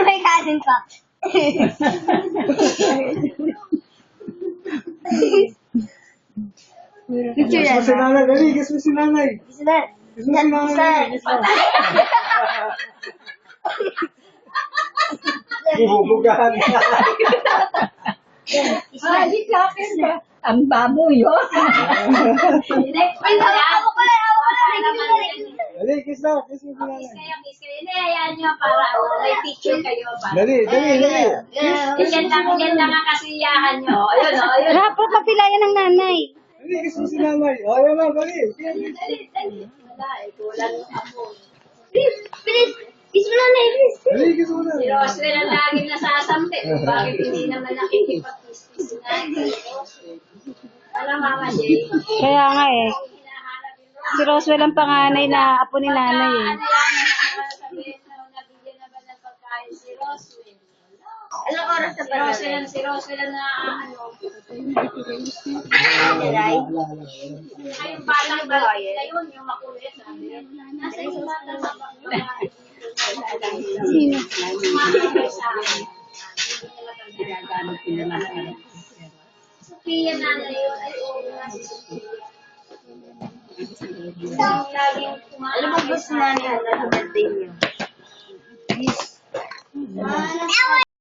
May cousin pa. Picture Kiss mo si nanay, dali, kiss mo si nanay. Sila. Kiss mo si nanay. Kiss mo. Bubugahan. Ay, sa akin ba? Ang baboy, oh. Ako ko lang. Dali, kiss na, kiss mo si nanay. Kiss kayo. Hindi, hayaan nyo para may picture kayo pa. Dali, dali, dali. Yan lang ang kasiyahan nyo. Ayun, oh, ayun. Dapat mapilayan ng nanay. Dali, kiss mo si nanay. O, ayan na, dali. Wala, kulang ako. Please. Kiss mo nanay, please. Dali, kiss mo na. Si Roswell ang laging nasasampi. Bakit hindi naman nakikipag-kiss-kiss nga? Alam, Mama Jay. Kaya nga eh. Hinahanap yung Si Roswell ang panganay na apo ni nanay eh. Ano yan? Sabihin na nabigyan na ba ng pagkain si Roswell? Anong oras na Si Roswell na ano. Ayun, parang ba yun, yung makulit. Sabi yan. Nasa yung bata na ba? Sino? Sophia nanay yun. Ay, oo nga si Sophia. Yung laging kumain. Ano ba gusto nanay na birthday niyo? Ah,